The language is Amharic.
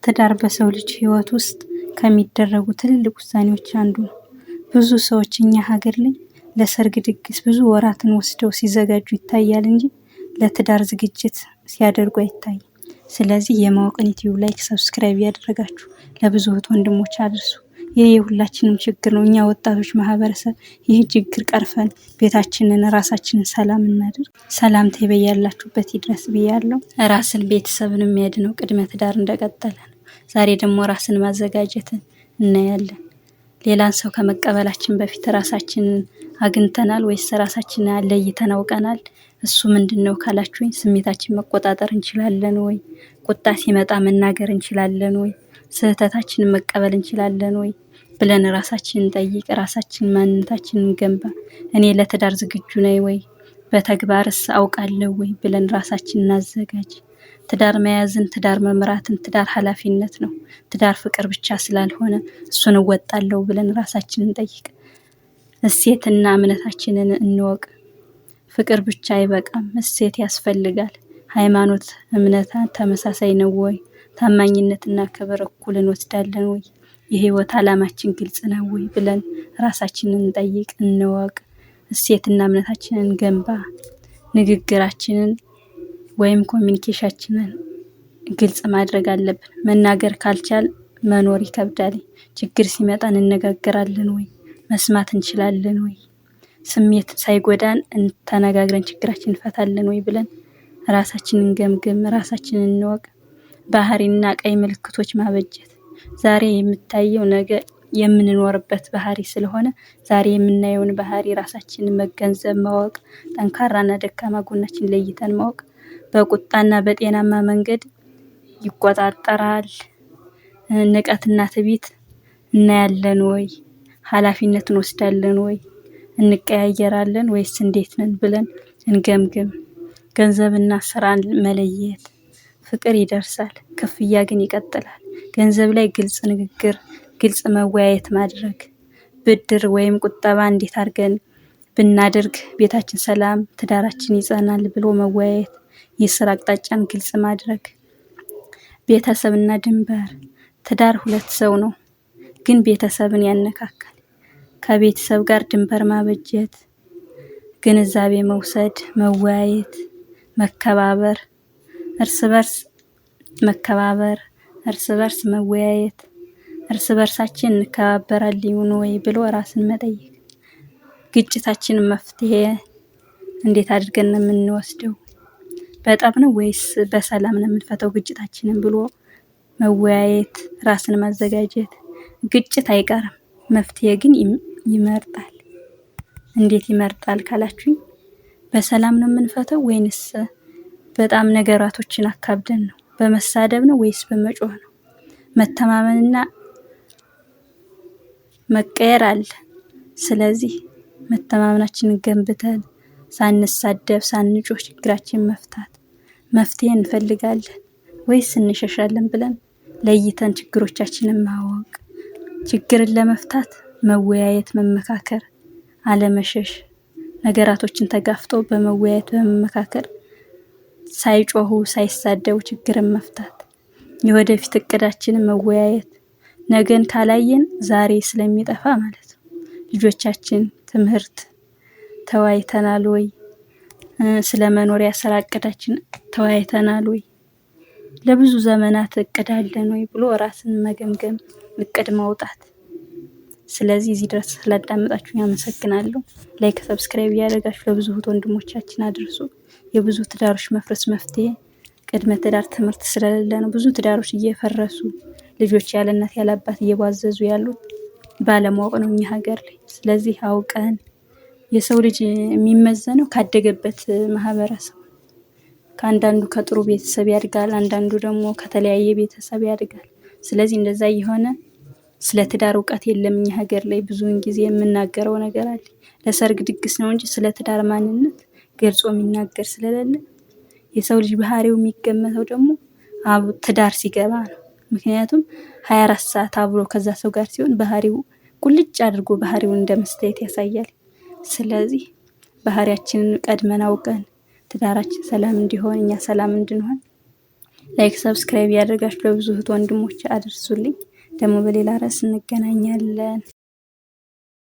ትዳር በሰው ልጅ ህይወት ውስጥ ከሚደረጉ ትልልቅ ውሳኔዎች አንዱ ነው። ብዙ ሰዎች እኛ ሀገር ላይ ለሰርግ ድግስ ብዙ ወራትን ወስደው ሲዘጋጁ ይታያል እንጂ ለትዳር ዝግጅት ሲያደርጉ አይታይም። ስለዚህ የማወቅን ዩቲዩብ ላይክ፣ ሰብስክራይብ ያደረጋችሁ ለብዙ እህት ወንድሞች አድርሱ። ይህ የሁላችንም ችግር ነው። እኛ ወጣቶች ማህበረሰብ ይህ ችግር ቀርፈን ቤታችንን ራሳችንን ሰላም እናድርግ። ሰላምታ በያላችሁበት ይድረስ ብያለሁ። ራስን ቤተሰብን የሚያድነው ቅድመ ትዳር እንደቀጠለ ነው። ዛሬ ደግሞ ራስን ማዘጋጀትን እናያለን። ሌላን ሰው ከመቀበላችን በፊት ራሳችንን አግኝተናል ወይስ ራሳችንን ለይተን አውቀናል? እሱ ምንድነው ካላችሁኝ፣ ስሜታችን መቆጣጠር እንችላለን ወይ? ቁጣ ሲመጣ መናገር እንችላለን ወይ? ስህተታችንን መቀበል እንችላለን ወይ ብለን ራሳችንን ጠይቅ። ራሳችን ማንነታችንን ገንባ። እኔ ለትዳር ዝግጁ ነኝ ወይ? በተግባርስ አውቃለሁ ወይ ብለን ራሳችንን እናዘጋጅ። ትዳር መያዝን፣ ትዳር መምራትን፣ ትዳር ኃላፊነት ነው። ትዳር ፍቅር ብቻ ስላልሆነ እሱን እወጣለሁ ብለን ራሳችንን ጠይቅ። እሴትና እምነታችንን እንወቅ። ፍቅር ብቻ አይበቃም፣ እሴት ያስፈልጋል። ሃይማኖት፣ እምነት ተመሳሳይ ነው ወይ? ታማኝነትና ክብር እኩል እንወስዳለን ወይ? የህይወት ዓላማችን ግልጽ ነው ወይ ብለን ራሳችንን እንጠይቅ፣ እንወቅ። እሴትና እምነታችንን ገንባ። ንግግራችንን ወይም ኮሚኒኬሽናችንን ግልጽ ማድረግ አለብን። መናገር ካልቻል መኖር ይከብዳል። ችግር ሲመጣ እንነጋገራለን ወይ? መስማት እንችላለን ወይ? ስሜት ሳይጎዳን ተነጋግረን ችግራችንን እንፈታለን ወይ ብለን ራሳችንን ገምገም፣ ራሳችንን እንወቅ። ባህሪና ቀይ ምልክቶች ማበጀት። ዛሬ የምታየው ነገ የምንኖርበት ባህሪ ስለሆነ ዛሬ የምናየውን ባህሪ ራሳችንን መገንዘብ፣ ማወቅ። ጠንካራና ደካማ ጎናችን ለይተን ማወቅ። በቁጣና በጤናማ መንገድ ይቆጣጠራል። ንቀትና ትዕቢት እናያለን ወይ? ኃላፊነት እንወስዳለን ወይ? እንቀያየራለን ወይስ እንዴት ነን ብለን እንገምግም። ገንዘብና ስራን መለየት። ፍቅር ይደርሳል፣ ክፍያ ግን ይቀጥላል። ገንዘብ ላይ ግልጽ ንግግር፣ ግልጽ መወያየት ማድረግ። ብድር ወይም ቁጠባ እንዴት አድርገን ብናደርግ ቤታችን ሰላም፣ ትዳራችን ይጸናል ብሎ መወያየት። የስራ አቅጣጫን ግልጽ ማድረግ። ቤተሰብና ድንበር። ትዳር ሁለት ሰው ነው፣ ግን ቤተሰብን ያነካካል። ከቤተሰብ ጋር ድንበር ማበጀት። ግንዛቤ መውሰድ፣ መወያየት፣ መከባበር፣ እርስ በርስ መከባበር፣ እርስ በርስ መወያየት። እርስ በርሳችን እንከባበራለን ወይ ብሎ ራስን መጠየቅ። ግጭታችን መፍትሄ እንዴት አድርገን ነው የምንወስደው? በጣም ነው ወይስ በሰላም ነው የምንፈታው ግጭታችንን ብሎ መወያየት፣ ራስን ማዘጋጀት። ግጭት አይቀርም፣ መፍትሄ ግን ይመርጣል። እንዴት ይመርጣል ካላችሁኝ፣ በሰላም ነው የምንፈታው ወይንስ በጣም ነገራቶችን አካብደን ነው? በመሳደብ ነው ወይስ በመጮህ ነው? መተማመንና መቀየር አለ። ስለዚህ መተማመናችንን ገንብተን ሳንሳደብ ሳንጮህ ችግራችን መፍታት። መፍትሄ እንፈልጋለን ወይስ እንሸሻለን ብለን ለይተን ችግሮቻችንን ማወቅ። ችግርን ለመፍታት መወያየት፣ መመካከር፣ አለመሸሽ። ነገራቶችን ተጋፍጦ በመወያየት በመመካከር ሳይጮሁ ሳይሳደቡ ችግርን መፍታት። የወደፊት እቅዳችንን መወያየት። ነገን ካላየን ዛሬ ስለሚጠፋ ማለት ነው። ልጆቻችን ትምህርት ተወያይተናል ወይ? ስለ መኖሪያ ስራ እቅዳችን ተወያይተናል ወይ? ለብዙ ዘመናት እቅድ አለን ወይ ብሎ ራስን መገምገም፣ እቅድ ማውጣት። ስለዚህ እዚህ ድረስ ስላዳመጣችሁኝ አመሰግናለሁ። ላይክ፣ ሰብስክራይብ እያደረጋችሁ ለብዙ እህት ወንድሞቻችን አድርሱ። የብዙ ትዳሮች መፍረስ መፍትሄ ቅድመ ትዳር ትምህርት ስለሌለ ነው። ብዙ ትዳሮች እየፈረሱ ልጆች ያለ እናት ያለ አባት እየባዘዙ ያሉት ባለማወቅ ነው እኛ ሀገር ላይ። ስለዚህ አውቀን፣ የሰው ልጅ የሚመዘነው ካደገበት ማህበረሰብ፣ ከአንዳንዱ ከጥሩ ቤተሰብ ያድጋል፣ አንዳንዱ ደግሞ ከተለያየ ቤተሰብ ያድጋል። ስለዚህ እንደዛ የሆነ ስለ ትዳር እውቀት የለም እኛ ሀገር ላይ። ብዙውን ጊዜ የምናገረው ነገር አለ፣ ለሰርግ ድግስ ነው እንጂ ስለ ትዳር ማንነት ገልጾ የሚናገር ስለሌለ የሰው ልጅ ባህሪው የሚገመተው ደግሞ ትዳር ሲገባ ነው። ምክንያቱም 24 ሰዓት አብሮ ከዛ ሰው ጋር ሲሆን ባህሪው ቁልጭ አድርጎ ባህሪውን እንደመስታየት ያሳያል። ስለዚህ ባህሪያችንን ቀድመን አውቀን ትዳራችን ሰላም እንዲሆን፣ እኛ ሰላም እንድንሆን ላይክ ሰብስክራይብ ያደርጋችሁ ለብዙ እህት ወንድሞች አድርሱልኝ። ደግሞ በሌላ ርዕስ እንገናኛለን።